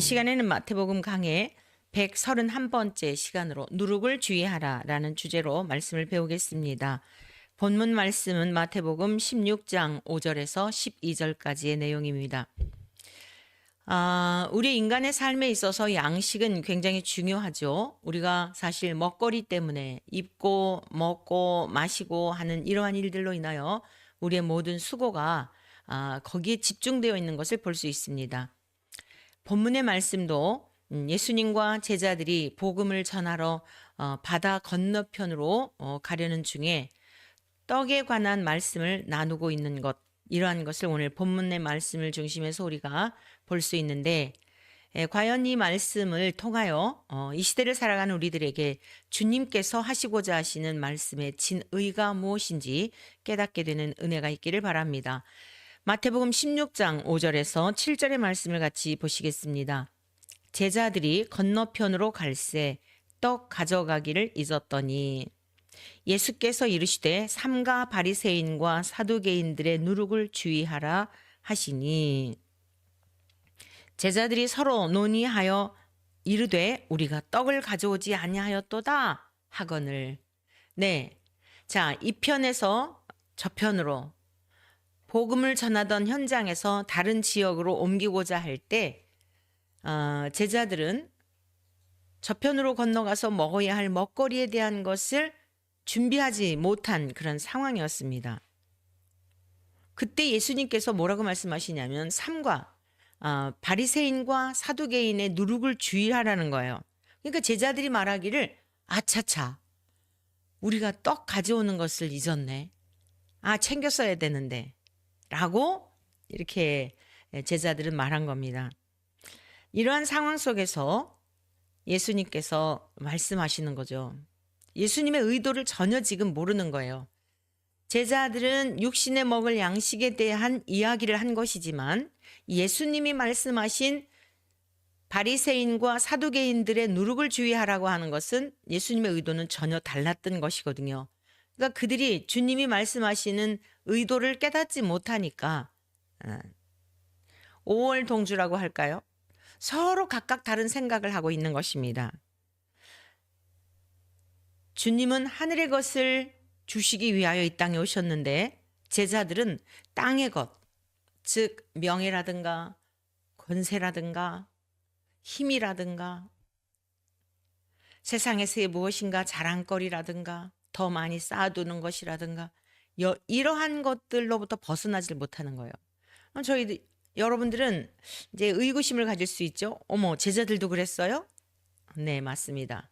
이 시간에는 마태복음 강해 131번째 시간으로 누룩을 주의하라라는 주제로 말씀을 배우겠습니다. 본문 말씀은 마태복음 16장 5절에서 12절까지의 내용입니다. 우리 인간의 삶에 있어서 양식은 굉장히 중요하죠. 우리가 사실 먹거리 때문에 입고 먹고 마시고 하는 이러한 일들로 인하여 우리의 모든 수고가 거기에 집중되어 있는 것을 볼 수 있습니다. 본문의 말씀도 예수님과 제자들이 복음을 전하러 바다 건너편으로 가려는 중에 떡에 관한 말씀을 나누고 있는 것, 이러한 것을 오늘 본문의 말씀을 중심해서 우리가 볼 수 있는데, 과연 이 말씀을 통하여 이 시대를 살아가는 우리들에게 주님께서 하시고자 하시는 말씀의 진의가 무엇인지 깨닫게 되는 은혜가 있기를 바랍니다. 마태복음 16장 5절에서 7절의 말씀을 같이 보시겠습니다. 제자들이 건너편으로 갈새 떡 가져가기를 잊었더니 예수께서 이르시되 삼가 바리새인과 사두개인들의 누룩을 주의하라 하시니, 제자들이 서로 논의하여 이르되 우리가 떡을 가져오지 아니하였도다 하거늘. 네, 자, 이 편에서 저편으로 복음을 전하던 현장에서 다른 지역으로 옮기고자 할 때 제자들은 저편으로 건너가서 먹어야 할 먹거리에 대한 것을 준비하지 못한 그런 상황이었습니다. 그때 예수님께서 뭐라고 말씀하시냐면 삼가 바리새인과 사두개인의 누룩을 주의하라는 거예요. 그러니까 제자들이 말하기를 아차차 우리가 떡 가져오는 것을 잊었네. 챙겼어야 되는데 라고 이렇게 제자들은 말한 겁니다. 이러한 상황 속에서 예수님께서 말씀하시는 거죠. 예수님의 의도를 전혀 지금 모르는 거예요. 제자들은 육신에 먹을 양식에 대한 이야기를 한 것이지만 예수님이 말씀하신 바리새인과 사두개인들의 누룩을 주의하라고 하는 것은 예수님의 의도는 전혀 달랐던 것이거든요. 그러니까 그들이 주님이 말씀하시는 의도를 깨닫지 못하니까 오월동주라고 할까요? 서로 각각 다른 생각을 하고 있는 것입니다. 주님은 하늘의 것을 주시기 위하여 이 땅에 오셨는데 제자들은 땅의 것, 즉 명예라든가 권세라든가 힘이라든가 세상에서의 무엇인가 자랑거리라든가 더 많이 쌓아두는 것이라든가 이러한 것들로부터 벗어나질 못하는 거예요. 여러분들은 이제 의구심을 가질 수 있죠. 어머, 제자들도 그랬어요? 네, 맞습니다.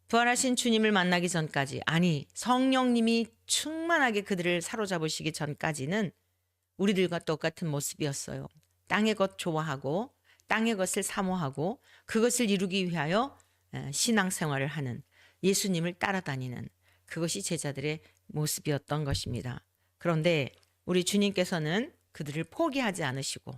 부활하신 주님을 만나기 전까지, 아니 성령님이 충만하게 그들을 사로잡으시기 전까지는 우리들과 똑같은 모습이었어요. 땅의 것 좋아하고 땅의 것을 사모하고 그것을 이루기 위하여 신앙생활을 하는, 예수님을 따라다니는, 그것이 제자들의 모습이었던 것입니다. 그런데 우리 주님께서는 그들을 포기하지 않으시고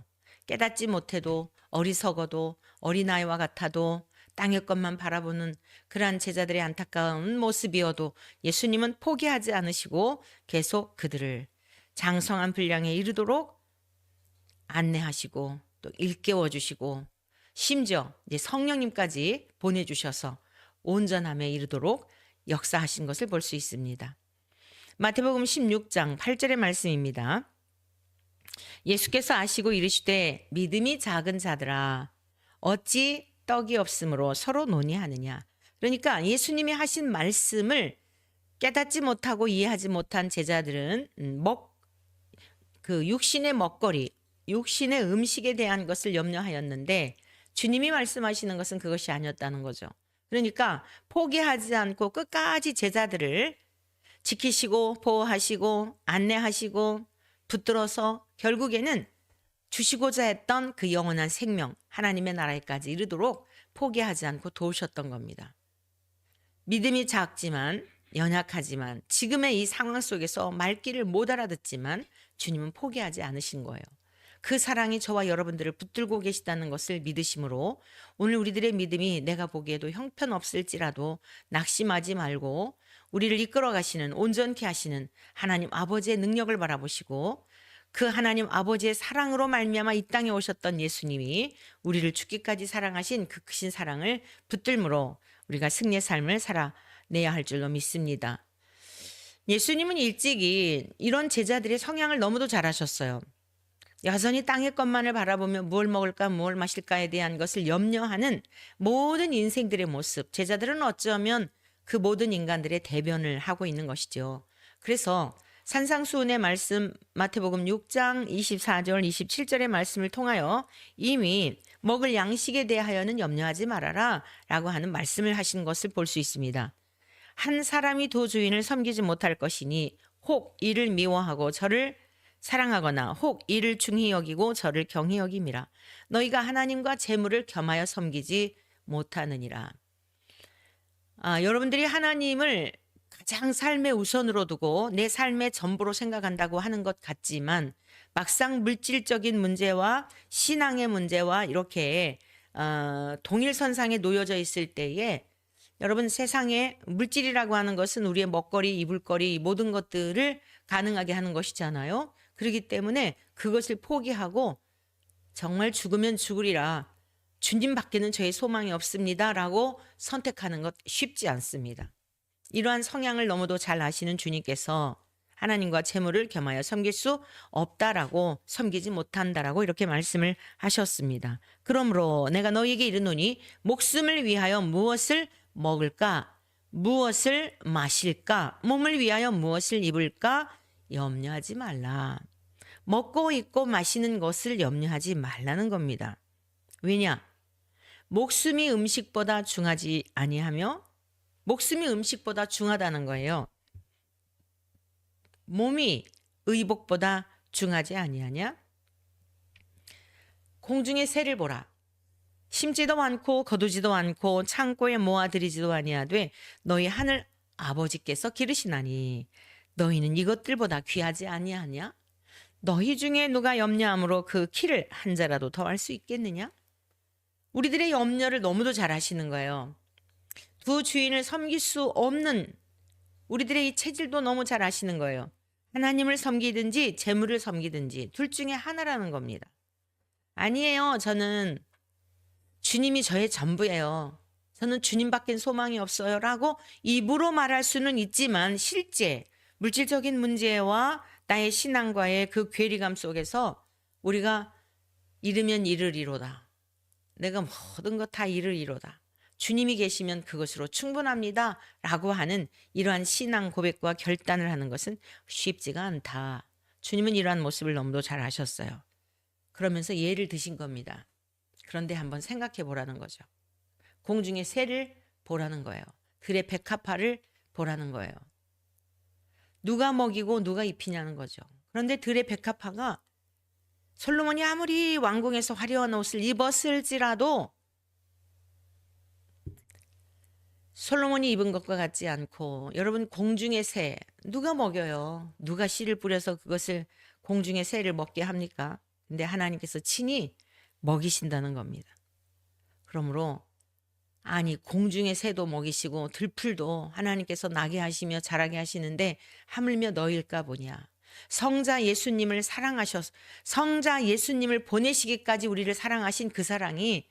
깨닫지 못해도 어리석어도 어린아이와 같아도 땅의 것만 바라보는 그러한 제자들의 안타까운 모습이어도 예수님은 포기하지 않으시고 계속 그들을 장성한 분량에 이르도록 안내하시고 또 일깨워 주시고 심지어 이제 성령님까지 보내주셔서 온전함에 이르도록 역사하신 것을 볼 수 있습니다. 마태복음 16장 8절의 말씀입니다. 예수께서 아시고 이르시되 믿음이 작은 자들아 어찌 떡이 없으므로 서로 논의하느냐. 그러니까 예수님이 하신 말씀을 깨닫지 못하고 이해하지 못한 제자들은 그 육신의 먹거리, 육신의 음식에 대한 것을 염려하였는데 주님이 말씀하시는 것은 그것이 아니었다는 거죠. 그러니까 포기하지 않고 끝까지 제자들을 지키시고 보호하시고 안내하시고 붙들어서 결국에는 주시고자 했던 그 영원한 생명, 하나님의 나라에까지 이르도록 포기하지 않고 도우셨던 겁니다. 믿음이 작지만 연약하지만 지금의 이 상황 속에서 말귀를 못 알아듣지만 주님은 포기하지 않으신 거예요. 그 사랑이 저와 여러분들을 붙들고 계시다는 것을 믿으심으로 오늘 우리들의 믿음이 내가 보기에도 형편없을지라도 낙심하지 말고 우리를 이끌어 가시는, 온전케 하시는 하나님 아버지의 능력을 바라보시고 그 하나님 아버지의 사랑으로 말미암아 이 땅에 오셨던 예수님이 우리를 죽기까지 사랑하신 그 크신 사랑을 붙들므로 우리가 승리의 삶을 살아내야 할 줄로 믿습니다. 예수님은 일찍이 이런 제자들의 성향을 너무도 잘 아셨어요. 여전히 땅의 것만을 바라보며 무엇을 먹을까 무엇을 마실까에 대한 것을 염려하는 모든 인생들의 모습, 제자들은 어쩌면 그 모든 인간들의 대변을 하고 있는 것이죠. 그래서 산상수훈의 말씀 마태복음 6장 24절 27절의 말씀을 통하여 이미 먹을 양식에 대하여는 염려하지 말아라 라고 하는 말씀을 하신 것을 볼 수 있습니다. 한 사람이 두 주인을 섬기지 못할 것이니 혹 이를 미워하고 저를 사랑하거나 혹 이를 중히 여기고 저를 경히 여김이라. 너희가 하나님과 재물을 겸하여 섬기지 못하느니라. 여러분들이 하나님을 가장 삶의 우선으로 두고 내 삶의 전부로 생각한다고 하는 것 같지만 막상 물질적인 문제와 신앙의 문제와 이렇게 동일선상에 놓여져 있을 때에 여러분 세상에 물질이라고 하는 것은 우리의 먹거리, 이불거리 모든 것들을 가능하게 하는 것이잖아요. 그렇기 때문에 그것을 포기하고 정말 죽으면 죽으리라. 주님 밖에는 저의 소망이 없습니다. 라고 선택하는 것 쉽지 않습니다. 이러한 성향을 너무도 잘 아시는 주님께서 하나님과 재물을 겸하여 섬길 수 없다라고 섬기지 못한다라고 이렇게 말씀을 하셨습니다. 그러므로 내가 너희에게 이르노니 목숨을 위하여 무엇을 먹을까? 무엇을 마실까? 몸을 위하여 무엇을 입을까? 염려하지 말라. 먹고 입고 마시는 것을 염려하지 말라는 겁니다. 왜냐? 목숨이 음식보다 중하지 아니하며 목숨이 음식보다 중하다는 거예요. 몸이 의복보다 중하지 아니하냐? 공중의 새를 보라. 심지도 않고 거두지도 않고 창고에 모아들이지도 아니하되 너희 하늘 아버지께서 기르시나니 너희는 이것들보다 귀하지 아니하냐? 너희 중에 누가 염려함으로 그 키를 한 자라도 더할 수 있겠느냐? 우리들의 염려를 너무도 잘 하시는 거예요. 두 주인을 섬길 수 없는 우리들의 이 체질도 너무 잘 아시는 거예요. 하나님을 섬기든지 재물을 섬기든지 둘 중에 하나라는 겁니다. 아니에요. 저는 주님이 저의 전부예요. 저는 주님밖엔 소망이 없어요. 라고 입으로 말할 수는 있지만 실제 물질적인 문제와 나의 신앙과의 그 괴리감 속에서 우리가 이르면 이르리로다. 내가 모든 것 다 이르리로다. 주님이 계시면 그것으로 충분합니다. 라고 하는 이러한 신앙 고백과 결단을 하는 것은 쉽지가 않다. 주님은 이러한 모습을 너무도 잘 아셨어요. 그러면서 예를 드신 겁니다. 그런데 한번 생각해 보라는 거죠. 공중의 새를 보라는 거예요. 들의 백합화를 보라는 거예요. 누가 먹이고 누가 입히냐는 거죠. 그런데 들의 백합화가 솔로몬이 아무리 왕궁에서 화려한 옷을 입었을지라도 솔로몬이 입은 것과 같지 않고 여러분 공중의 새 누가 먹여요? 누가 씨를 뿌려서 그것을 공중의 새를 먹게 합니까? 근데 하나님께서 친히 먹이신다는 겁니다. 그러므로 아니 공중의 새도 먹이시고 들풀도 하나님께서 나게 하시며 자라게 하시는데 하물며 너일까 보냐. 성자 예수님을 성자 예수님을 보내시기까지 우리를 사랑하신 그 사랑이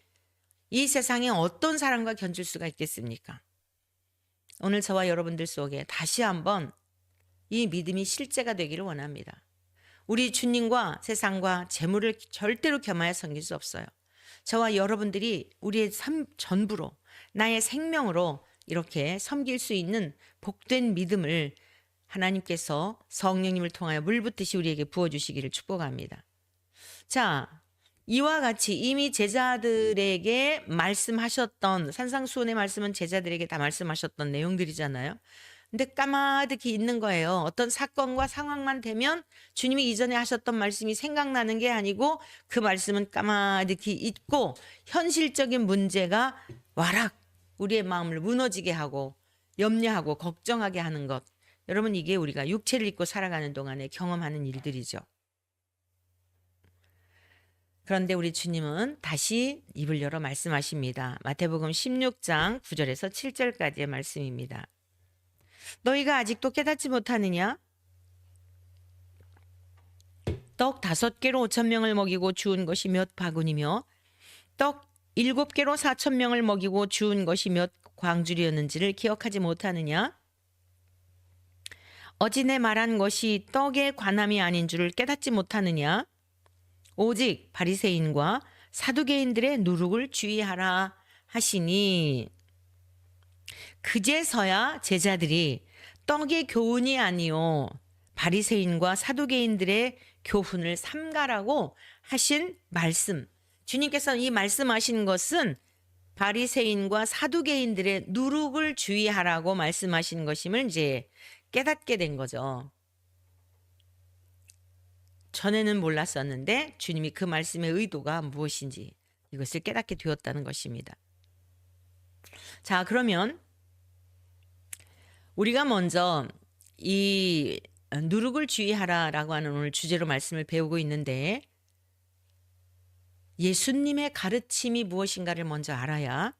이 세상에 어떤 사랑과 견줄 수가 있겠습니까? 오늘 저와 여러분들 속에 다시 한번 이 믿음이 실제가 되기를 원합니다. 우리 주님과 세상과 재물을 절대로 겸하여 섬길 수 없어요. 저와 여러분들이 우리의 삶 전부로 나의 생명으로 이렇게 섬길 수 있는 복된 믿음을 하나님께서 성령님을 통하여 물 붓듯이 우리에게 부어주시기를 축복합니다. 자, 이와 같이 이미 제자들에게 말씀하셨던 산상수훈의 말씀은 제자들에게 다 말씀하셨던 내용들이잖아요. 근데 까마득히 있는 거예요. 어떤 사건과 상황만 되면 주님이 이전에 하셨던 말씀이 생각나는 게 아니고 그 말씀은 까마득히 있고 현실적인 문제가 와락 우리의 마음을 무너지게 하고 염려하고 걱정하게 하는 것. 여러분 이게 우리가 육체를 입고 살아가는 동안에 경험하는 일들이죠. 그런데 우리 주님은 다시 입을 열어 말씀하십니다. 마태복음 16장 9절에서 7절까지의 말씀입니다. 너희가 아직도 깨닫지 못하느냐? 떡 5개로 5,000명을 먹이고 주운 것이 몇 바구니며 떡 7개로 4,000명을 먹이고 주운 것이 몇 광주리였는지를 기억하지 못하느냐? 어찌 내 말한 것이 떡에 관함이 아닌 줄을 깨닫지 못하느냐? 오직 바리새인과 사두개인들의 누룩을 주의하라 하시니, 그제서야 제자들이 떡의 교훈이 아니요 바리새인과 사두개인들의 교훈을 삼가라고 하신 말씀, 주님께서 이 말씀하신 것은 바리새인과 사두개인들의 누룩을 주의하라고 말씀하신 것임을 이제 깨닫게 된 거죠. 전에는 몰랐었는데 주님이 그 말씀의 의도가 무엇인지 이것을 깨닫게 되었다는 것입니다. 자, 그러면 우리가 먼저 이 누룩을 주의하라라고 하는 오늘 주제로 말씀을 배우고 있는데, 예수님의 가르침이 무엇인가를 먼저 알아야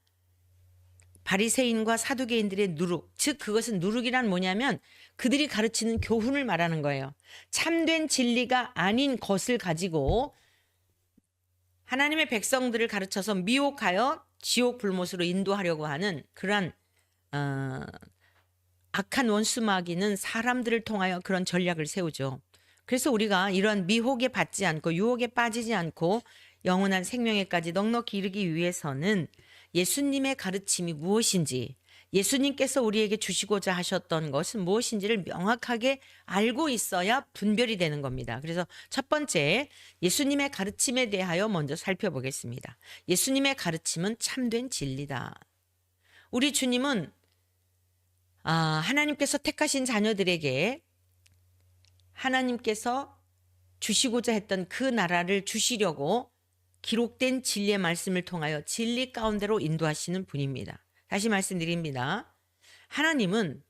바리새인과 사두개인들의 누룩, 즉 그것은 누룩이란 뭐냐면 그들이 가르치는 교훈을 말하는 거예요. 참된 진리가 아닌 것을 가지고 하나님의 백성들을 가르쳐서 미혹하여 지옥 불못으로 인도하려고 하는 그러한 악한 원수 마귀는 사람들을 통하여 그런 전략을 세우죠. 그래서 우리가 이런 미혹에 받지 않고 유혹에 빠지지 않고 영원한 생명에까지 넉넉히 이르기 위해서는 예수님의 가르침이 무엇인지, 예수님께서 우리에게 주시고자 하셨던 것은 무엇인지를 명확하게 알고 있어야 분별이 되는 겁니다. 그래서 첫 번째, 예수님의 가르침에 대하여 먼저 살펴보겠습니다. 예수님의 가르침은 참된 진리다. 우리 주님은 하나님께서 택하신 자녀들에게 하나님께서 주시고자 했던 그 나라를 주시려고 기록된 진리의 말씀을 통하여 진리 가운데로 인도하시는 분입니다. 다시 말씀드립니다. 하나님은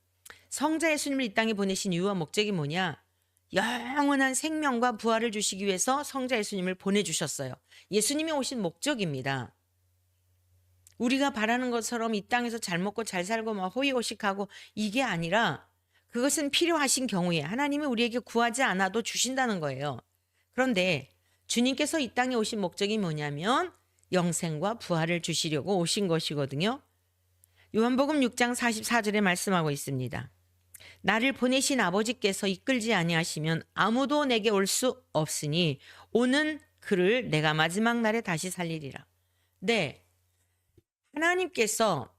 성자 예수님을 이 땅에 보내신 이유와 목적이 뭐냐? 영원한 생명과 부활을 주시기 위해서 성자 예수님을 보내주셨어요. 예수님이 오신 목적입니다. 우리가 바라는 것처럼 이 땅에서 잘 먹고 잘 살고 막 호의호식하고 이게 아니라, 그것은 필요하신 경우에 하나님이 우리에게 구하지 않아도 주신다는 거예요. 그런데 주님께서 이 땅에 오신 목적이 뭐냐면 영생과 부활을 주시려고 오신 것이거든요. 요한복음 6장 44절에 말씀하고 있습니다. 나를 보내신 아버지께서 이끌지 아니하시면 아무도 내게 올 수 없으니 오는 그를 내가 마지막 날에 다시 살리리라. 네, 하나님께서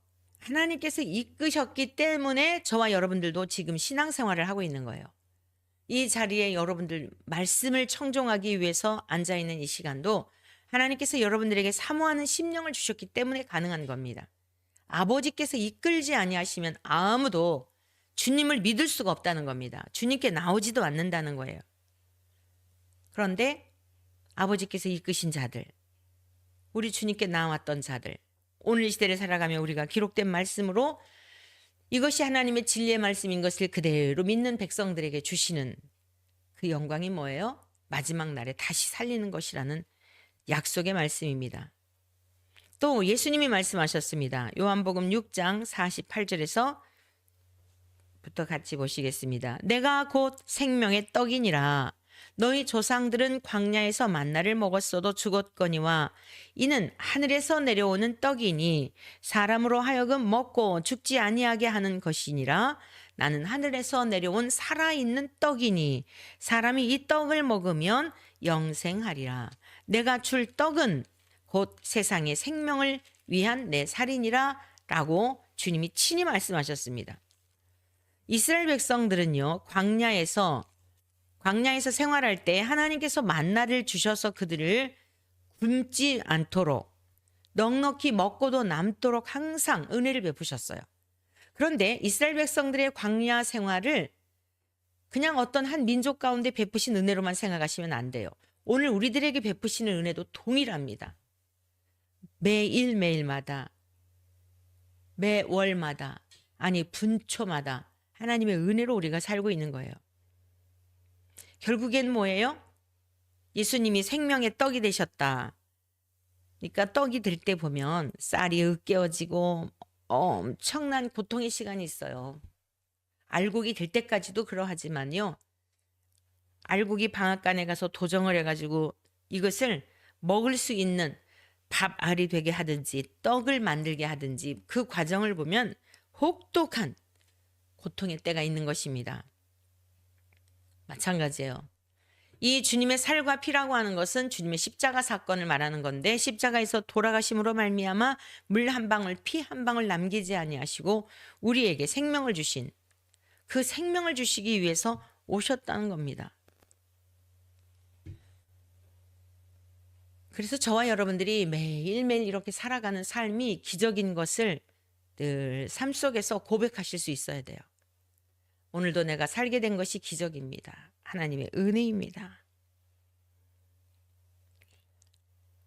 이끄셨기 때문에 저와 여러분들도 지금 신앙생활을 하고 있는 거예요. 이 자리에 여러분들 말씀을 청종하기 위해서 앉아있는 이 시간도 하나님께서 여러분들에게 사모하는 심령을 주셨기 때문에 가능한 겁니다. 아버지께서 이끌지 아니하시면 아무도 주님을 믿을 수가 없다는 겁니다. 주님께 나오지도 않는다는 거예요. 그런데 아버지께서 이끄신 자들, 우리 주님께 나왔던 자들, 오늘 이 시대를 살아가며 우리가 기록된 말씀으로 이것이 하나님의 진리의 말씀인 것을 그대로 믿는 백성들에게 주시는 그 영광이 뭐예요? 마지막 날에 다시 살리는 것이라는 약속의 말씀입니다. 또 예수님이 말씀하셨습니다. 요한복음 6장 48절에서 부터 같이 보시겠습니다. 내가 곧 생명의 떡이니라. 너희 조상들은 광야에서 만나를 먹었어도 죽었거니와 이는 하늘에서 내려오는 떡이니 사람으로 하여금 먹고 죽지 아니하게 하는 것이니라. 나는 하늘에서 내려온 살아있는 떡이니 사람이 이 떡을 먹으면 영생하리라. 내가 줄 떡은 곧 세상의 생명을 위한 내 살이니라 라고 주님이 친히 말씀하셨습니다. 이스라엘 백성들은요, 광야에서 생활할 때 하나님께서 만나를 주셔서 그들을 굶지 않도록 넉넉히 먹고도 남도록 항상 은혜를 베푸셨어요. 그런데 이스라엘 백성들의 광야 생활을 그냥 어떤 한 민족 가운데 베푸신 은혜로만 생각하시면 안 돼요. 오늘 우리들에게 베푸시는 은혜도 동일합니다. 매일매일마다, 매월마다, 아니 분초마다 하나님의 은혜로 우리가 살고 있는 거예요. 결국엔 뭐예요? 예수님이 생명의 떡이 되셨다. 그러니까 떡이 될 때 보면 쌀이 으깨어지고 엄청난 고통의 시간이 있어요. 알곡이 될 때까지도 그러하지만요. 알곡이 방앗간에 가서 도정을 해가지고 이것을 먹을 수 있는 밥알이 되게 하든지 떡을 만들게 하든지 그 과정을 보면 혹독한 고통의 때가 있는 것입니다. 마찬가지예요. 이 주님의 살과 피라고 하는 것은 주님의 십자가 사건을 말하는 건데 십자가에서 돌아가심으로 말미암아 물 한 방울 피 한 방울 남기지 아니하시고 우리에게 생명을 주신 그 생명을 주시기 위해서 오셨다는 겁니다. 그래서 저와 여러분들이 매일매일 이렇게 살아가는 삶이 기적인 것을 늘 삶 속에서 고백하실 수 있어야 돼요. 오늘도 내가 살게 된 것이 기적입니다. 하나님의 은혜입니다.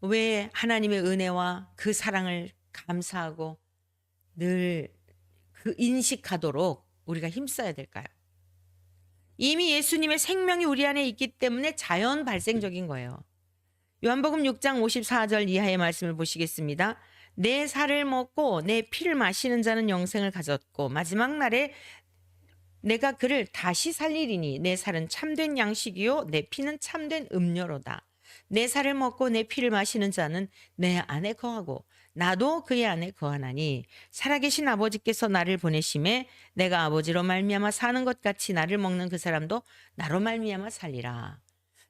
왜 하나님의 은혜와 그 사랑을 감사하고 늘 그 인식하도록 우리가 힘써야 될까요? 이미 예수님의 생명이 우리 안에 있기 때문에 자연 발생적인 거예요. 요한복음 6장 54절 이하의 말씀을 보시겠습니다. 내 살을 먹고 내 피를 마시는 자는 영생을 가졌고 마지막 날에 내가 그를 다시 살리리니 내 살은 참된 양식이요 내 피는 참된 음료로다. 내 살을 먹고 내 피를 마시는 자는 내 안에 거하고 나도 그의 안에 거하나니 살아계신 아버지께서 나를 보내심에 내가 아버지로 말미암아 사는 것 같이 나를 먹는 그 사람도 나로 말미암아 살리라.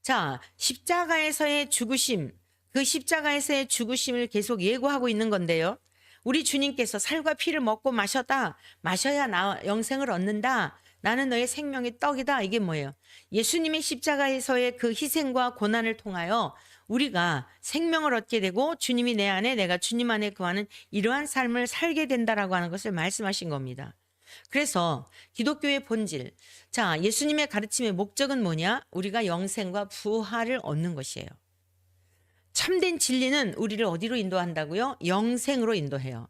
자, 십자가에서의 죽으심, 그 십자가에서의 죽으심을 계속 예고하고 있는 건데요. 우리 주님께서 살과 피를 먹고 마셔야 나 영생을 얻는다. 나는 너의 생명의 떡이다. 이게 뭐예요? 예수님의 십자가에서의 그 희생과 고난을 통하여 우리가 생명을 얻게 되고 주님이 내 안에 내가 주님 안에 거하는 이러한 삶을 살게 된다라고 하는 것을 말씀하신 겁니다. 그래서 기독교의 본질, 자, 예수님의 가르침의 목적은 뭐냐? 우리가 영생과 부활을 얻는 것이에요. 참된 진리는 우리를 어디로 인도한다고요? 영생으로 인도해요.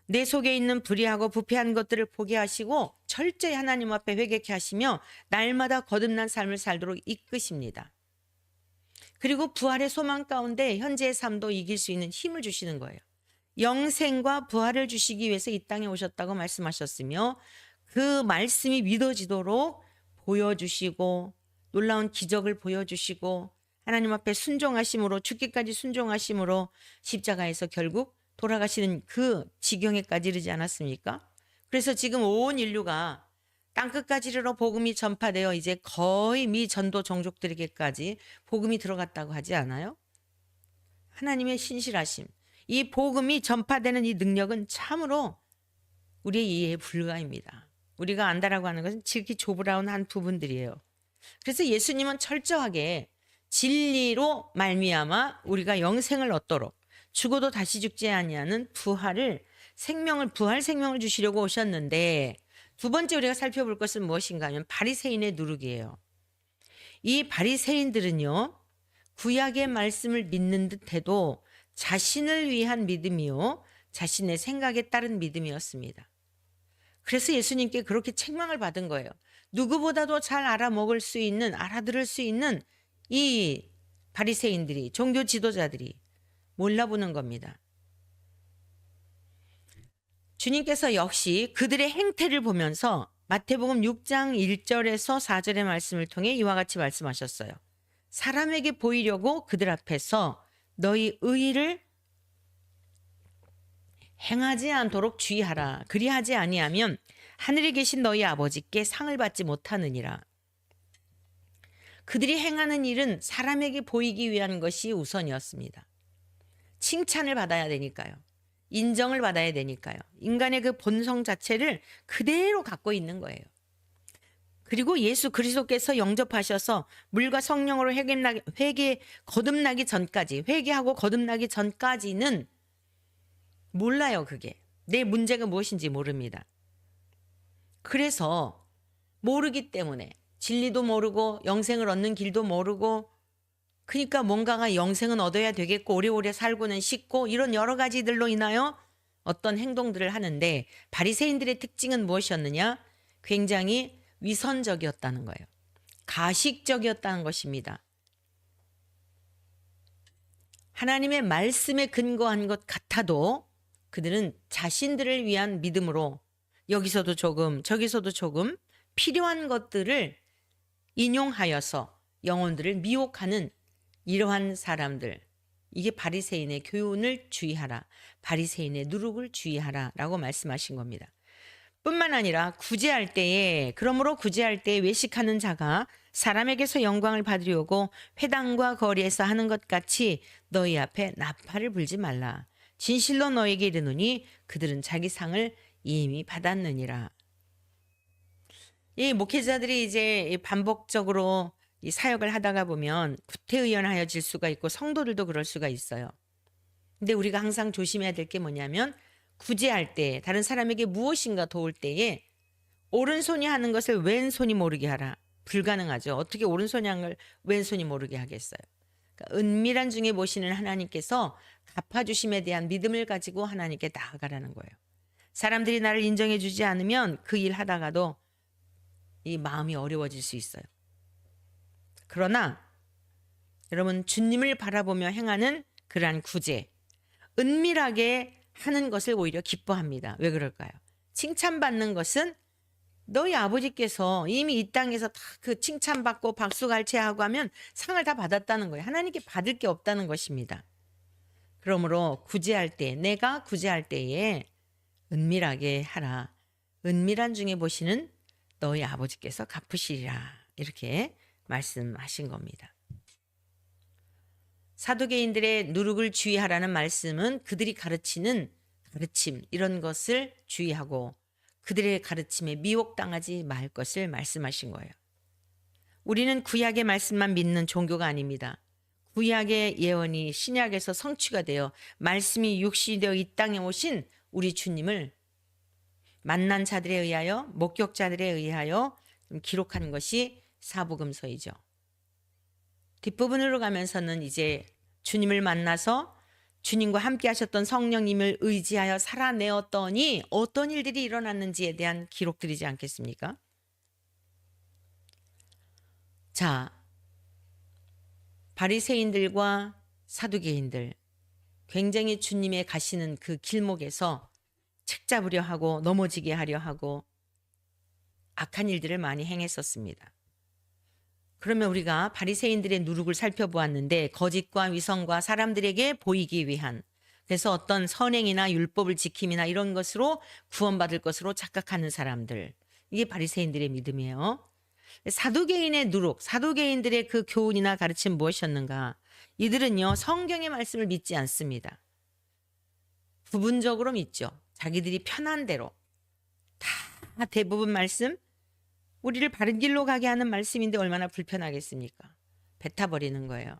내 속에 있는 불의하고 부패한 것들을 보게 하시고 철저히 하나님 앞에 회개케 하시며 날마다 거듭난 삶을 살도록 이끄십니다. 그리고 부활의 소망 가운데 현재의 삶도 이길 수 있는 힘을 주시는 거예요. 영생과 부활을 주시기 위해서 이 땅에 오셨다고 말씀하셨으며 그 말씀이 믿어지도록 보여주시고 놀라운 기적을 보여주시고 하나님 앞에 순종하심으로 죽기까지 순종하심으로 십자가에서 결국 돌아가시는 그 지경에까지 이르지 않았습니까? 그래서 지금 온 인류가 땅끝까지 이르러 복음이 전파되어 이제 거의 미 전도 종족들에게까지 복음이 들어갔다고 하지 않아요? 하나님의 신실하심, 이 복음이 전파되는 이 능력은 참으로 우리의 이해에 불과합니다. 우리가 안다라고 하는 것은 지극히 조브라운 한 부분들이에요. 그래서 예수님은 철저하게 진리로 말미암아 우리가 영생을 얻도록 죽어도 다시 죽지 아니하는 부활 생명을 주시려고 오셨는데 두 번째 우리가 살펴볼 것은 무엇인가 하면 바리새인의 누룩이에요. 이 바리새인들은요. 구약의 말씀을 믿는 듯해도 자신을 위한 믿음이요. 자신의 생각에 따른 믿음이었습니다. 그래서 예수님께 그렇게 책망을 받은 거예요. 누구보다도 잘 알아들을 수 있는 이 바리새인들이 종교 지도자들이 몰라보는 겁니다. 주님께서 역시 그들의 행태를 보면서 마태복음 6장 1절에서 4절의 말씀을 통해 이와 같이 말씀하셨어요. 사람에게 보이려고 그들 앞에서 너희 의의를 행하지 않도록 주의하라. 그리하지 아니하면 하늘에 계신 너희 아버지께 상을 받지 못하느니라. 그들이 행하는 일은 사람에게 보이기 위한 것이 우선이었습니다. 칭찬을 받아야 되니까요. 인정을 받아야 되니까요. 인간의 그 본성 자체를 그대로 갖고 있는 거예요. 그리고 예수 그리스도께서 영접하셔서 물과 성령으로 회개하고 거듭나기 전까지는 몰라요. 그게 내 문제가 무엇인지 모릅니다. 그래서 모르기 때문에 진리도 모르고 영생을 얻는 길도 모르고 그러니까 뭔가가 영생은 얻어야 되겠고 오래오래 살고는 싶고 이런 여러 가지들로 인하여 어떤 행동들을 하는데 바리새인들의 특징은 무엇이었느냐? 굉장히 위선적이었다는 거예요. 가식적이었다는 것입니다. 하나님의 말씀에 근거한 것 같아도 그들은 자신들을 위한 믿음으로 여기서도 조금 저기서도 조금 필요한 것들을 인용하여서 영혼들을 미혹하는 이러한 사람들, 이게 바리새인의 교훈을 주의하라, 바리새인의 누룩을 주의하라라고 말씀하신 겁니다. 뿐만 아니라 구제할 때에, 그러므로 구제할 때에 외식하는 자가 사람에게서 영광을 받으려고 회당과 거리에서 하는 것 같이 너희 앞에 나팔을 불지 말라. 진실로 너에게 이르노니 그들은 자기 상을 이미 받았느니라. 이 목회자들이 이제 반복적으로 이 사역을 하다가 보면 구태의연하여질 수가 있고 성도들도 그럴 수가 있어요. 근데 우리가 항상 조심해야 될 게 뭐냐면, 구제할 때, 다른 사람에게 무엇인가 도울 때에 오른손이 하는 것을 왼손이 모르게 하라. 불가능하죠. 어떻게 오른손이 하는 걸 왼손이 모르게 하겠어요. 그러니까 은밀한 중에 모시는 하나님께서 갚아주심에 대한 믿음을 가지고 하나님께 나아가라는 거예요. 사람들이 나를 인정해 주지 않으면 그 일 하다가도 이 마음이 어려워질 수 있어요. 그러나 여러분, 주님을 바라보며 행하는 그러한 구제, 은밀하게 하는 것을 오히려 기뻐합니다. 왜 그럴까요? 칭찬받는 것은 너희 아버지께서 이미 이 땅에서 다 그 칭찬받고 박수갈채하고 하면 상을 다 받았다는 거예요. 하나님께 받을 게 없다는 것입니다. 그러므로 구제할 때, 내가 구제할 때에 은밀하게 하라. 은밀한 중에 보시는 너희 아버지께서 갚으시리라. 이렇게 말씀하신 겁니다. 사두개인들의 누룩을 주의하라는 말씀은 그들이 가르치는 가르침, 이런 것을 주의하고 그들의 가르침에 미혹당하지 말 것을 말씀하신 거예요. 우리는 구약의 말씀만 믿는 종교가 아닙니다. 구약의 예언이 신약에서 성취가 되어 말씀이 육신이 되어 이 땅에 오신 우리 주님을 만난 자들에 의하여, 목격자들에 의하여 기록한 것이 사복음서이죠. 뒷부분으로 가면서는 이제 주님을 만나서 주님과 함께 하셨던 성령님을 의지하여 살아내었더니 어떤 일들이 일어났는지에 대한 기록들이지 않겠습니까? 자, 바리새인들과 사두개인들, 굉장히 주님의 가시는 그 길목에서 책 잡으려 하고 넘어지게 하려 하고 악한 일들을 많이 행했었습니다. 그러면 우리가 바리새인들의 누룩을 살펴보았는데, 거짓과 위선과 사람들에게 보이기 위한, 그래서 어떤 선행이나 율법을 지킴이나 이런 것으로 구원받을 것으로 착각하는 사람들, 이게 바리새인들의 믿음이에요. 사두개인의 누룩, 사두개인들의 그 교훈이나 가르침 무엇이었는가? 이들은요, 성경의 말씀을 믿지 않습니다. 부분적으로 믿죠. 자기들이 편한 대로. 다 대부분 말씀, 우리를 바른 길로 가게 하는 말씀인데 얼마나 불편하겠습니까? 뱉어버리는 거예요.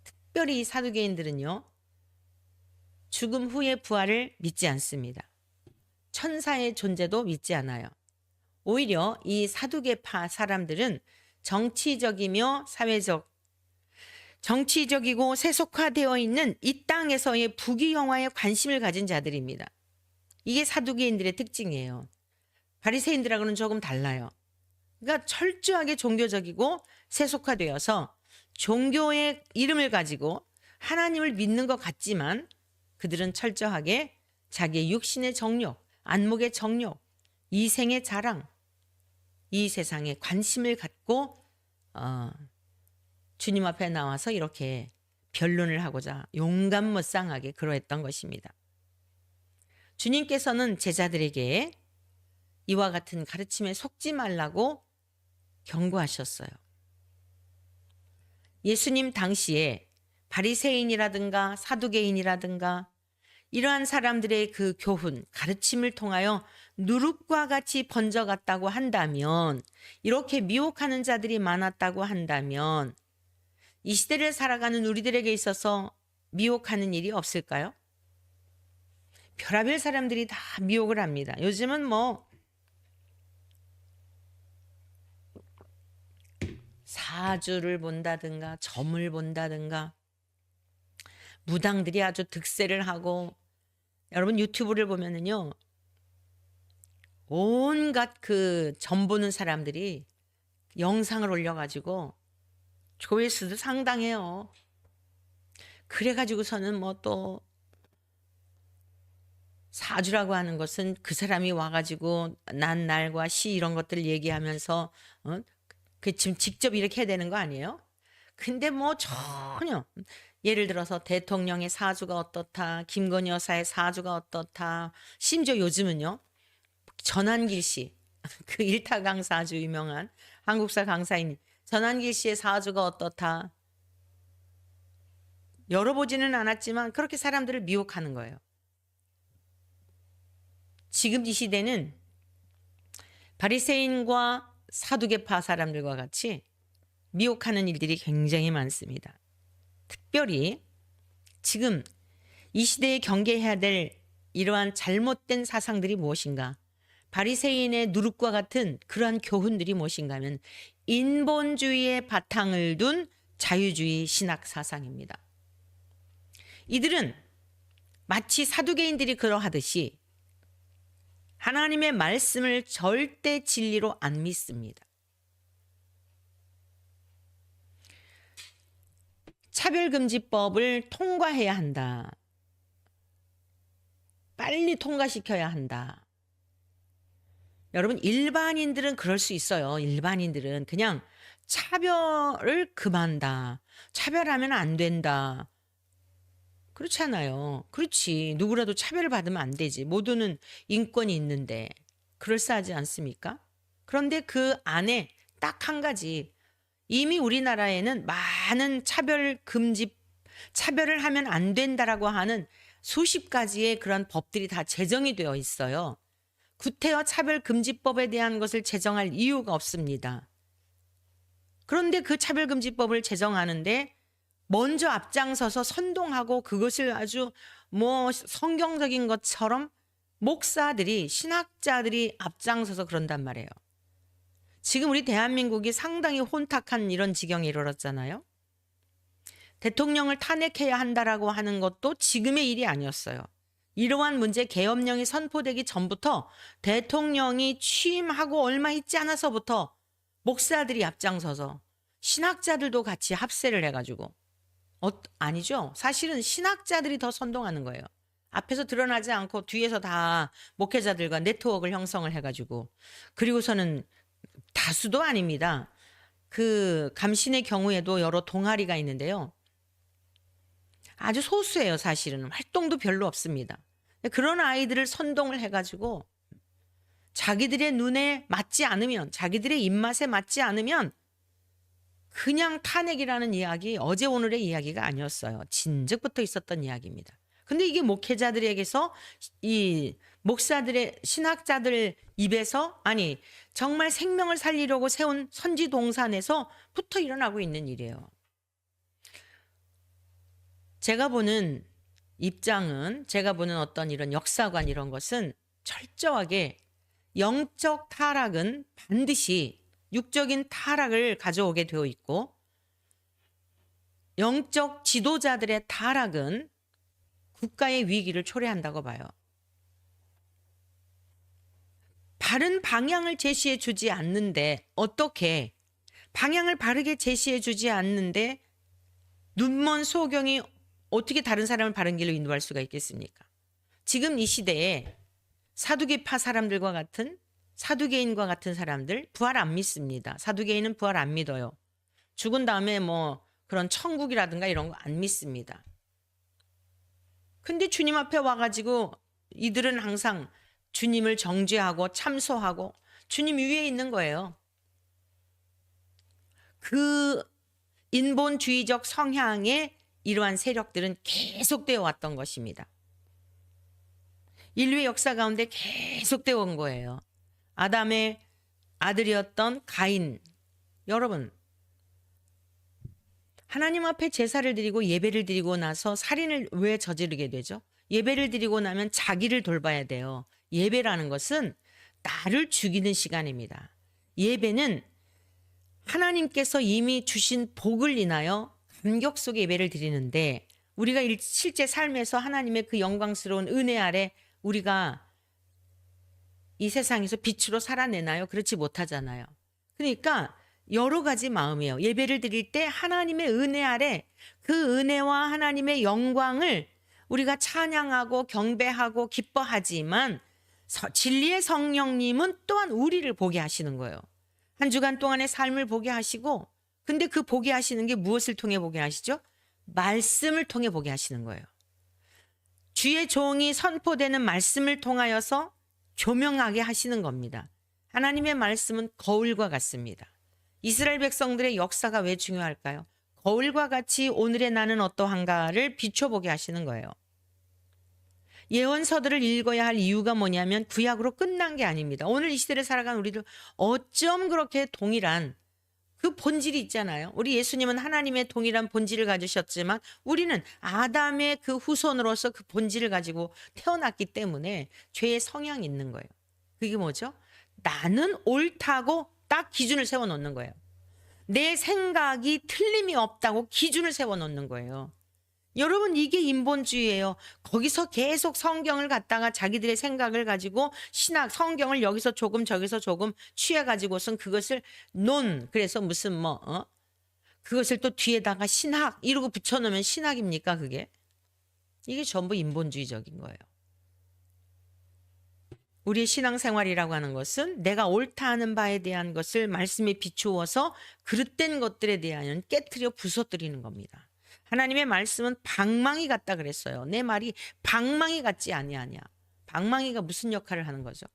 특별히 이 사두개인들은요, 죽음 후의 부활을 믿지 않습니다. 천사의 존재도 믿지 않아요. 오히려 이 사두개파 사람들은 정치적이고 세속화되어 있는 이 땅에서의 부귀영화에 관심을 가진 자들입니다. 이게 사두개인들의 특징이에요. 바리새인들하고는 조금 달라요. 그러니까 철저하게 종교적이고 세속화되어서 종교의 이름을 가지고 하나님을 믿는 것 같지만 그들은 철저하게 자기의 육신의 정욕, 안목의 정욕, 이생의 자랑, 이 세상에 관심을 갖고 주님 앞에 나와서 이렇게 변론을 하고자 용감무쌍하게 그러했던 것입니다. 주님께서는 제자들에게 이와 같은 가르침에 속지 말라고 경고하셨어요. 예수님 당시에 바리새인이라든가 사두개인이라든가 이러한 사람들의 그 교훈, 가르침을 통하여 누룩과 같이 번져갔다고 한다면, 이렇게 미혹하는 자들이 많았다고 한다면 이 시대를 살아가는 우리들에게 있어서 미혹하는 일이 없을까요? 별의별 사람들이 다 미혹을 합니다. 요즘은 뭐 사주를 본다든가 점을 본다든가 무당들이 아주 득세를 하고, 여러분 유튜브를 보면은요, 온갖 그 점 보는 사람들이 영상을 올려가지고 조회수도 상당해요. 그래가지고서는 뭐 또 사주라고 하는 것은 그 사람이 와가지고 난 날과 시 이런 것들을 얘기하면서 그 지금 직접 이렇게 해야 되는 거 아니에요? 근데 뭐 전혀 예를 들어서 대통령의 사주가 어떻다, 김건희 여사의 사주가 어떻다, 심지어 요즘은요 전한길 씨, 그 일타 강사 아주 유명한 한국사 강사인 전한길 씨의 사주가 어떻다. 열어보지는 않았지만 그렇게 사람들을 미혹하는 거예요. 지금 이 시대는 바리새인과 사두개파 사람들과 같이 미혹하는 일들이 굉장히 많습니다. 특별히 지금 이 시대에 경계해야 될 이러한 잘못된 사상들이 무엇인가? 바리새인의 누룩과 같은 그러한 교훈들이 무엇인가 하면 인본주의의 바탕을 둔 자유주의 신학 사상입니다. 이들은 마치 사두개인들이 그러하듯이 하나님의 말씀을 절대 진리로 안 믿습니다. 차별금지법을 통과해야 한다. 빨리 통과시켜야 한다. 여러분, 일반인들은 그럴 수 있어요. 일반인들은 그냥 차별을 금한다. 차별하면 안 된다. 그렇잖아요. 그렇지. 누구라도 차별을 받으면 안 되지. 모두는 인권이 있는데. 그럴싸하지 않습니까? 그런데 그 안에 딱 한 가지. 이미 우리나라에는 많은 차별을 하면 안 된다라고 하는 수십 가지의 그런 법들이 다 제정이 되어 있어요. 구태여 차별금지법에 대한 것을 제정할 이유가 없습니다. 그런데 그 차별금지법을 제정하는데 먼저 앞장서서 선동하고 그것을 아주 뭐 성경적인 것처럼 목사들이, 신학자들이 앞장서서 그런단 말이에요. 지금 우리 대한민국이 상당히 혼탁한 이런 지경에 이르렀잖아요. 대통령을 탄핵해야 한다라고 하는 것도 지금의 일이 아니었어요. 이러한 문제 계엄령이 선포되기 전부터 대통령이 취임하고 얼마 있지 않아서부터 목사들이 앞장서서 신학자들도 같이 합세를 해가지고 아니죠. 사실은 신학자들이 더 선동하는 거예요. 앞에서 드러나지 않고 뒤에서 다 목회자들과 네트워크를 형성을 해가지고 그리고서는 다수도 아닙니다. 그 감신의 경우에도 여러 동아리가 있는데요. 아주 소수예요. 사실은 활동도 별로 없습니다. 그런 아이들을 선동을 해가지고 자기들의 눈에 맞지 않으면, 자기들의 입맛에 맞지 않으면 그냥 탄핵이라는 이야기, 어제 오늘의 이야기가 아니었어요. 진즉부터 있었던 이야기입니다. 근데 이게 목회자들에게서 이 목사들의 신학자들 입에서 아니 정말 생명을 살리려고 세운 선지 동산에서부터 일어나고 있는 일이에요. 제가 보는 입장은 제가 보는 어떤 이런 역사관 이런 것은 철저하게 영적 타락은 반드시 육적인 타락을 가져오게 되어 있고 영적 지도자들의 타락은 국가의 위기를 초래한다고 봐요. 바른 방향을 제시해 주지 않는데 어떻게 방향을 바르게 제시해 주지 않는데 눈먼 소경이 어떻게 다른 사람을 바른 길로 인도할 수가 있겠습니까? 지금 이 시대에 사두개파 사람들과 같은 사두개인과 같은 사람들 부활 안 믿습니다. 사두개인은 부활 안 믿어요. 죽은 다음에 뭐 그런 천국이라든가 이런 거 안 믿습니다. 근데 주님 앞에 와가지고 이들은 항상 주님을 정죄하고 참소하고 주님 위에 있는 거예요. 그 인본주의적 성향의 이러한 세력들은 계속되어 왔던 것입니다. 인류의 역사 가운데 계속되어 온 거예요. 아담의 아들이었던 가인. 여러분, 하나님 앞에 제사를 드리고 예배를 드리고 나서 살인을 왜 저지르게 되죠? 예배를 드리고 나면 자기를 돌봐야 돼요. 예배라는 것은 나를 죽이는 시간입니다. 예배는 하나님께서 이미 주신 복을 인하여 감격 속에 예배를 드리는데 우리가 실제 삶에서 하나님의 그 영광스러운 은혜 아래 우리가 이 세상에서 빛으로 살아내나요? 그렇지 못하잖아요. 그러니까 여러 가지 마음이에요. 예배를 드릴 때 하나님의 은혜 아래 그 은혜와 하나님의 영광을 우리가 찬양하고 경배하고 기뻐하지만 진리의 성령님은 또한 우리를 보게 하시는 거예요. 한 주간 동안의 삶을 보게 하시고, 근데 그 보게 하시는 게 무엇을 통해 보게 하시죠? 말씀을 통해 보게 하시는 거예요. 주의 종이 선포되는 말씀을 통하여서 조명하게 하시는 겁니다. 하나님의 말씀은 거울과 같습니다. 이스라엘 백성들의 역사가 왜 중요할까요? 거울과 같이 오늘의 나는 어떠한가를 비춰보게 하시는 거예요. 예언서들을 읽어야 할 이유가 뭐냐면 구약으로 끝난 게 아닙니다. 오늘 이 시대를 살아가는 우리들 어쩜 그렇게 동일한 그 본질이 있잖아요. 우리 예수님은 하나님의 동일한 본질을 가지셨지만 우리는 아담의 그 후손으로서 그 본질을 가지고 태어났기 때문에 죄의 성향이 있는 거예요. 그게 뭐죠? 나는 옳다고 딱 기준을 세워놓는 거예요. 내 생각이 틀림이 없다고 기준을 세워놓는 거예요. 여러분, 이게 인본주의예요. 거기서 계속 성경을 갖다가 자기들의 생각을 가지고 신학, 성경을 여기서 조금 저기서 조금 취해가지고선 그것을 그래서 무슨 그것을 또 뒤에다가 신학 이러고 붙여놓으면 신학입니까 그게? 이게 전부 인본주의적인 거예요. 우리의 신앙생활이라고 하는 것은 내가 옳다 하는 바에 대한 것을 말씀에 비추어서 그릇된 것들에 대하여 깨트려 부서뜨리는 겁니다. 하나님의 말씀은 방망이 같다 그랬어요. 내 말이 방망이 같지 아니하냐. 방망이가 무슨 역할을 하는 거죠?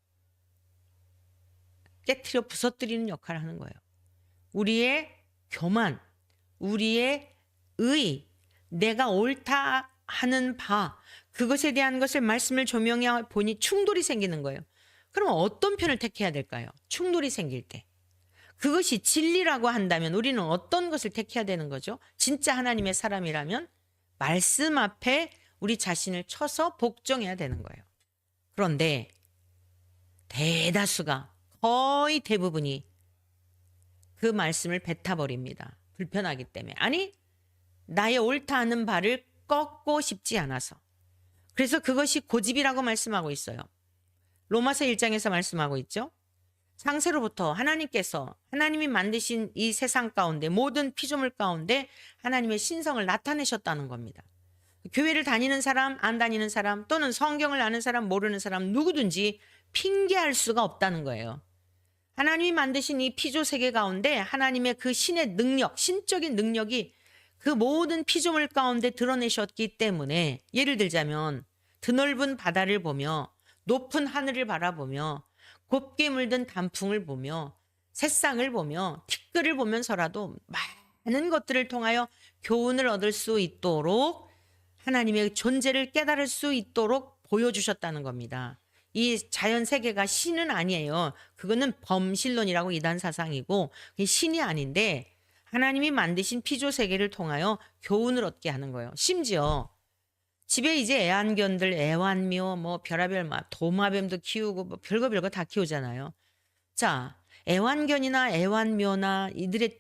깨트려 부서뜨리는 역할을 하는 거예요. 우리의 교만, 우리의 의, 내가 옳다 하는 바, 그것에 대한 것을 말씀을 조명해 보니 충돌이 생기는 거예요. 그럼 어떤 편을 택해야 될까요? 충돌이 생길 때. 그것이 진리라고 한다면 우리는 어떤 것을 택해야 되는 거죠? 진짜 하나님의 사람이라면 말씀 앞에 우리 자신을 쳐서 복종해야 되는 거예요. 그런데 대다수가 거의 대부분이 그 말씀을 뱉어버립니다. 불편하기 때문에. 아니, 나의 옳다 하는 바를 꺾고 싶지 않아서. 그래서 그것이 고집이라고 말씀하고 있어요. 로마서 1장에서 말씀하고 있죠. 창세로부터 하나님께서 하나님이 만드신 이 세상 가운데 모든 피조물 가운데 하나님의 신성을 나타내셨다는 겁니다. 교회를 다니는 사람, 안 다니는 사람 또는 성경을 아는 사람, 모르는 사람 누구든지 핑계할 수가 없다는 거예요. 하나님이 만드신 이 피조 세계 가운데 하나님의 그 신의 능력, 신적인 능력이 그 모든 피조물 가운데 드러내셨기 때문에 예를 들자면 드넓은 바다를 보며 높은 하늘을 바라보며 곱게 물든 단풍을 보며 새싹을 보며 티끌을 보면서라도 많은 것들을 통하여 교훈을 얻을 수 있도록 하나님의 존재를 깨달을 수 있도록 보여주셨다는 겁니다. 이 자연 세계가 신은 아니에요. 그거는 범신론이라고 이단 사상이고 신이 아닌데 하나님이 만드신 피조 세계를 통하여 교훈을 얻게 하는 거예요. 심지어 집에 이제 애완견들, 애완묘, 뭐 별의별 도마뱀도 키우고 뭐 별거 다 키우잖아요. 자, 애완견이나 애완묘나 이들의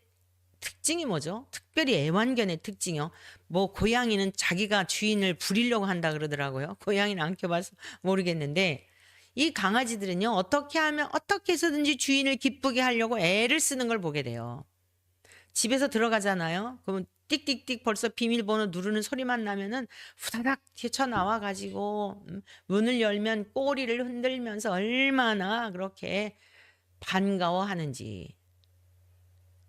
특징이 뭐죠? 특별히 애완견의 특징이요. 뭐 고양이는 자기가 주인을 부리려고 한다 그러더라고요. 고양이는 안 켜봐서 모르겠는데 이 강아지들은요. 어떻게 하면 어떻게 해서든지 주인을 기쁘게 하려고 애를 쓰는 걸 보게 돼요. 집에서 들어가잖아요. 그러면 띡띡띡 벌써 비밀번호 누르는 소리만 나면은 후다닥 튀쳐나와 가지고 문을 열면 꼬리를 흔들면서 얼마나 그렇게 반가워하는지.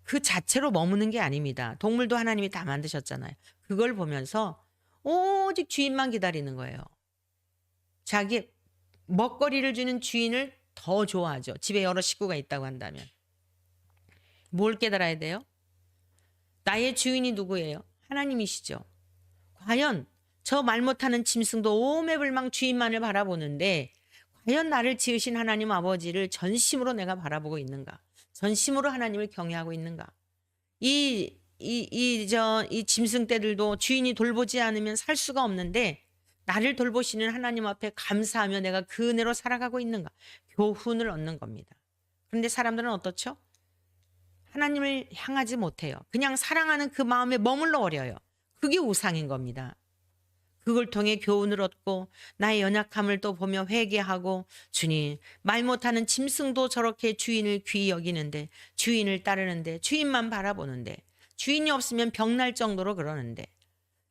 그 자체로 머무는 게 아닙니다. 동물도 하나님이 다 만드셨잖아요. 그걸 보면서 오직 주인만 기다리는 거예요. 자기 먹거리를 주는 주인을 더 좋아하죠. 집에 여러 식구가 있다고 한다면. 뭘 깨달아야 돼요? 나의 주인이 누구예요? 하나님이시죠. 과연 저 말 못하는 짐승도 오매불망 주인만을 바라보는데 과연 나를 지으신 하나님 아버지를 전심으로 내가 바라보고 있는가? 전심으로 하나님을 경외하고 있는가? 이 짐승떼들도 주인이 돌보지 않으면 살 수가 없는데 나를 돌보시는 하나님 앞에 감사하며 내가 그 은혜로 살아가고 있는가? 교훈을 얻는 겁니다. 그런데 사람들은 어떻죠? 하나님을 향하지 못해요. 그냥 사랑하는 그 마음에 머물러 버려요. 그게 우상인 겁니다. 그걸 통해 교훈을 얻고 나의 연약함을 또 보며 회개하고 주님, 말 못하는 짐승도 저렇게 주인을 귀히 여기는데 주인을 따르는데 주인만 바라보는데 주인이 없으면 병날 정도로 그러는데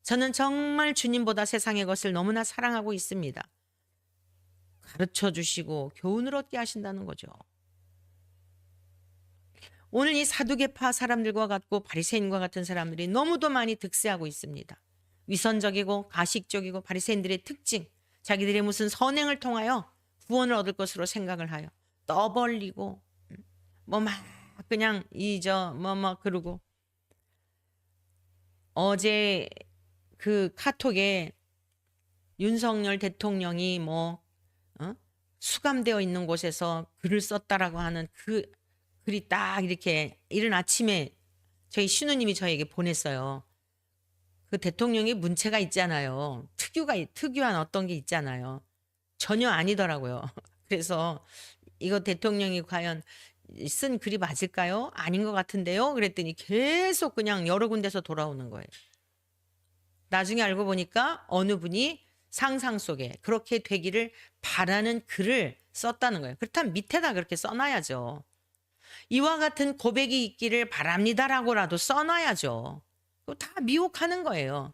저는 정말 주님보다 세상의 것을 너무나 사랑하고 있습니다. 가르쳐 주시고 교훈을 얻게 하신다는 거죠. 오늘 이 사두개파 사람들과 같고 바리새인과 같은 사람들이 너무도 많이 득세하고 있습니다. 위선적이고 가식적이고 바리새인들의 특징, 자기들의 무슨 선행을 통하여 구원을 얻을 것으로 생각을 하여 떠벌리고 뭐 막 그냥 그러고 어제 그 카톡에 윤석열 대통령이 수감되어 있는 곳에서 글을 썼다라고 하는 그 글이 딱 이렇게 이른 아침에 저희 신우님이 저에게 보냈어요. 그 대통령이 문체가 있잖아요. 특유한 어떤 게 있잖아요. 전혀 아니더라고요. 그래서 이거 대통령이 과연 쓴 글이 맞을까요? 아닌 것 같은데요. 그랬더니 계속 그냥 여러 군데서 돌아오는 거예요. 나중에 알고 보니까 어느 분이 상상 속에 그렇게 되기를 바라는 글을 썼다는 거예요. 그렇다면 밑에다 그렇게 써놔야죠. 이와 같은 고백이 있기를 바랍니다라고라도 써놔야죠. 그거 다 미혹하는 거예요.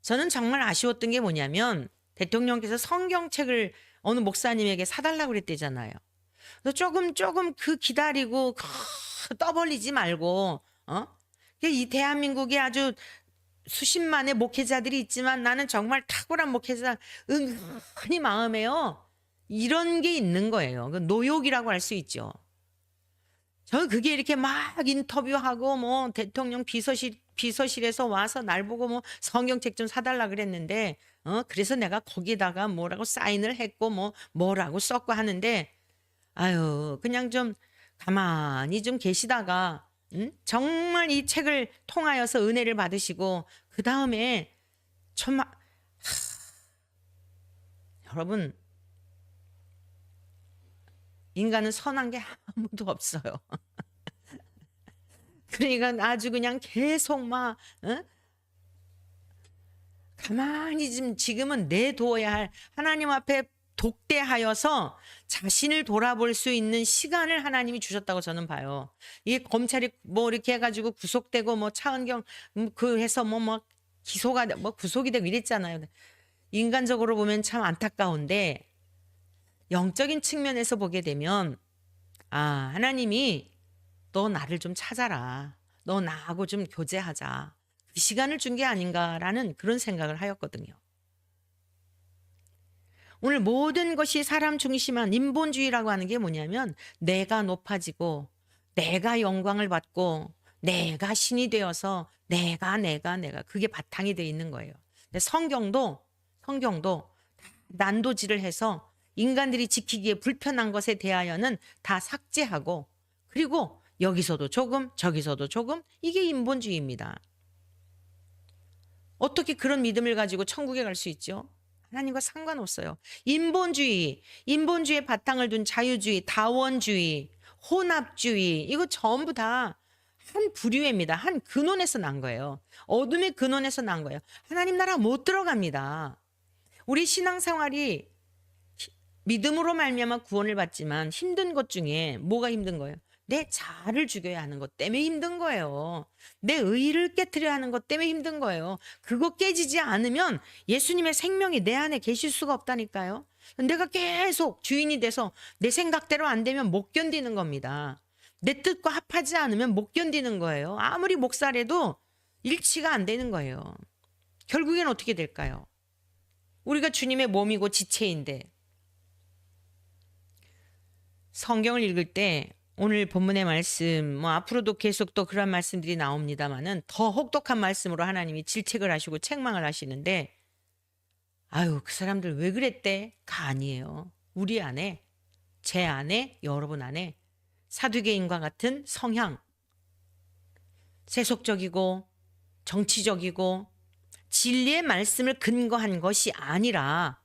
저는 정말 아쉬웠던 게 뭐냐면 대통령께서 성경책을 어느 목사님에게 사달라고 그랬대잖아요. 그래서 조금 그 기다리고 떠벌리지 말고 이 대한민국에 아주 수십만의 목회자들이 있지만 나는 정말 탁월한 목회자 은근히 마음에요. 이런 게 있는 거예요. 그 노욕이라고 할 수 있죠. 저는 그게 이렇게 막 인터뷰하고 뭐 대통령 비서실에서 와서 날 보고 뭐 성경책 좀 사달라 그랬는데 그래서 내가 거기다가 뭐라고 사인을 했고 뭐라고 썼고 하는데 아유 그냥 좀 가만히 좀 계시다가 정말 이 책을 통하여서 은혜를 받으시고 그 다음에 정말 여러분 인간은 선한 게 아무도 없어요. 그러니까 아주 그냥 계속 가만히 지금은 내두어야 할 하나님 앞에 독대하여서 자신을 돌아볼 수 있는 시간을 하나님이 주셨다고 저는 봐요. 이게 검찰이 뭐 이렇게 해가지고 구속되고 뭐 차은경 그 해서 뭐 기소가 뭐 구속이 되고 이랬잖아요. 인간적으로 보면 참 안타까운데 영적인 측면에서 보게 되면 하나님이 너 나를 좀 찾아라. 너 나하고 좀 교제하자. 그 시간을 준 게 아닌가라는 그런 생각을 하였거든요. 오늘 모든 것이 사람 중심한 인본주의라고 하는 게 뭐냐면 내가 높아지고 내가 영광을 받고 내가 신이 되어서 내가 그게 바탕이 되어 있는 거예요. 근데 성경도 난도질을 해서 인간들이 지키기에 불편한 것에 대하여는 다 삭제하고 그리고 여기서도 조금 저기서도 조금 이게 인본주의입니다. 어떻게 그런 믿음을 가지고 천국에 갈 수 있죠? 하나님과 상관없어요. 인본주의의 바탕을 둔 자유주의, 다원주의, 혼합주의 이거 전부 다 한 부류입니다. 한 근원에서 난 거예요. 어둠의 근원에서 난 거예요. 하나님 나라 못 들어갑니다. 우리 신앙생활이 믿음으로 말미암아 구원을 받지만 힘든 것 중에 뭐가 힘든 거예요? 내 자아를 죽여야 하는 것 때문에 힘든 거예요. 내 의의를 깨트려야 하는 것 때문에 힘든 거예요. 그거 깨지지 않으면 예수님의 생명이 내 안에 계실 수가 없다니까요. 내가 계속 주인이 돼서 내 생각대로 안 되면 못 견디는 겁니다. 내 뜻과 합하지 않으면 못 견디는 거예요. 아무리 목살해도 일치가 안 되는 거예요. 결국엔 어떻게 될까요? 우리가 주님의 몸이고 지체인데 성경을 읽을 때 오늘 본문의 말씀 앞으로도 계속 또 그런 말씀들이 나옵니다마는 더 혹독한 말씀으로 하나님이 질책을 하시고 책망을 하시는데 그 사람들 왜 그랬대?가 아니에요. 우리 안에 제 안에 여러분 안에 사두개인과 같은 성향 세속적이고 정치적이고 진리의 말씀을 근거한 것이 아니라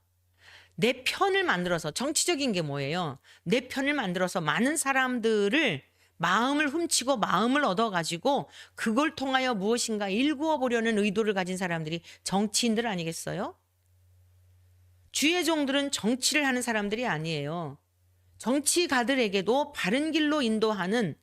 내 편을 만들어서 정치적인 게 뭐예요? 내 편을 만들어서 많은 사람들을 마음을 훔치고 마음을 얻어가지고 그걸 통하여 무엇인가 일구어 보려는 의도를 가진 사람들이 정치인들 아니겠어요? 주의 종들은 정치를 하는 사람들이 아니에요. 정치가들에게도 바른 길로 인도하는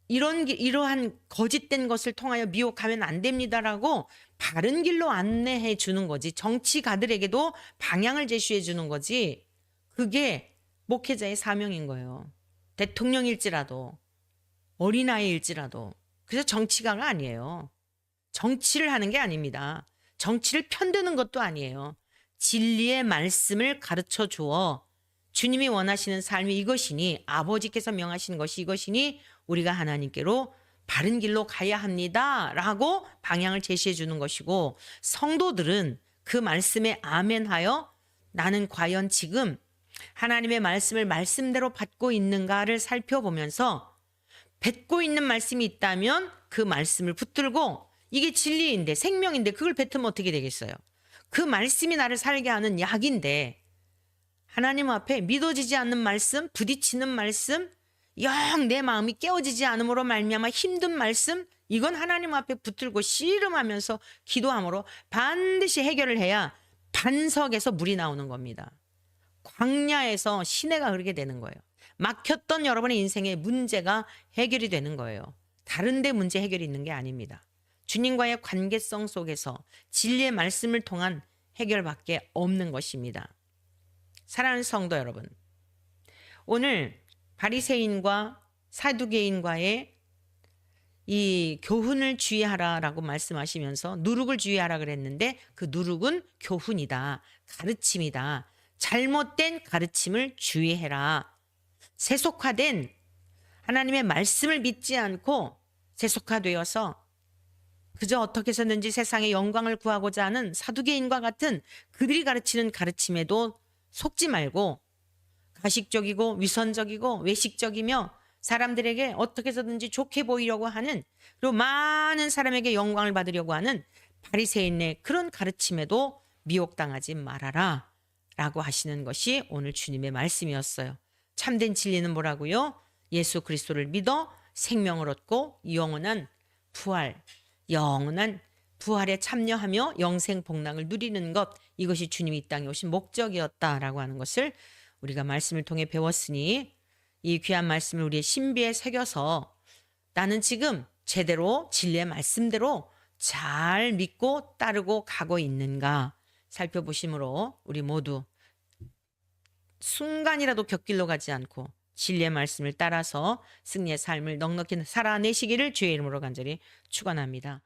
이러한 거짓된 것을 통하여 미혹하면 안 됩니다라고 바른 길로 안내해 주는 거지. 정치가들에게도 방향을 제시해 주는 거지. 그게 목회자의 사명인 거예요. 대통령일지라도 어린아이일지라도. 그래서 정치가가 아니에요. 정치를 하는 게 아닙니다. 정치를 편드는 것도 아니에요. 진리의 말씀을 가르쳐 주어 주님이 원하시는 삶이 이것이니, 아버지께서 명하시는 것이 이것이니 우리가 하나님께로 바른 길로 가야 합니다 라고 방향을 제시해 주는 것이고, 성도들은 그 말씀에 아멘하여 나는 과연 지금 하나님의 말씀을 말씀대로 받고 있는가를 살펴보면서, 뱉고 있는 말씀이 있다면 그 말씀을 붙들고, 이게 진리인데 생명인데 그걸 뱉으면 어떻게 되겠어요? 그 말씀이 나를 살게 하는 약인데, 하나님 앞에 믿어지지 않는 말씀, 부딪히는 말씀, 영 내 마음이 깨어지지 않음으로 말미암아 힘든 말씀, 이건 하나님 앞에 붙들고 씨름하면서 기도함으로 반드시 해결을 해야 반석에서 물이 나오는 겁니다. 광야에서 시내가 흐르게 되는 거예요. 막혔던 여러분의 인생의 문제가 해결이 되는 거예요. 다른 데 문제 해결이 있는 게 아닙니다. 주님과의 관계성 속에서 진리의 말씀을 통한 해결밖에 없는 것입니다. 사랑하는 성도 여러분, 오늘 바리새인과 사두개인과의 이 교훈을 주의하라라고 말씀하시면서 누룩을 주의하라 그랬는데, 그 누룩은 교훈이다, 가르침이다. 잘못된 가르침을 주의해라. 세속화된 하나님의 말씀을 믿지 않고 세속화되어서 그저 어떻게 해서든지 세상의 영광을 구하고자 하는 사두개인과 같은 그들이 가르치는 가르침에도 속지 말고, 가식적이고 위선적이고 외식적이며 사람들에게 어떻게 해서든지 좋게 보이려고 하는, 그리고 많은 사람에게 영광을 받으려고 하는 바리새인의 그런 가르침에도 미혹당하지 말아라 라고 하시는 것이 오늘 주님의 말씀이었어요. 참된 진리는 뭐라고요? 예수 그리스도를 믿어 생명을 얻고 영원한 부활, 영원한 부활에 참여하며 영생 복락을 누리는 것, 이것이 주님이 이 땅에 오신 목적이었다라고 하는 것을 우리가 말씀을 통해 배웠으니, 이 귀한 말씀을 우리의 신비에 새겨서 나는 지금 제대로 진리의 말씀대로 잘 믿고 따르고 가고 있는가 살펴보심으로 우리 모두 순간이라도 곁길로 가지 않고 진리의 말씀을 따라서 승리의 삶을 넉넉히 살아내시기를 주의 이름으로 간절히 축원합니다.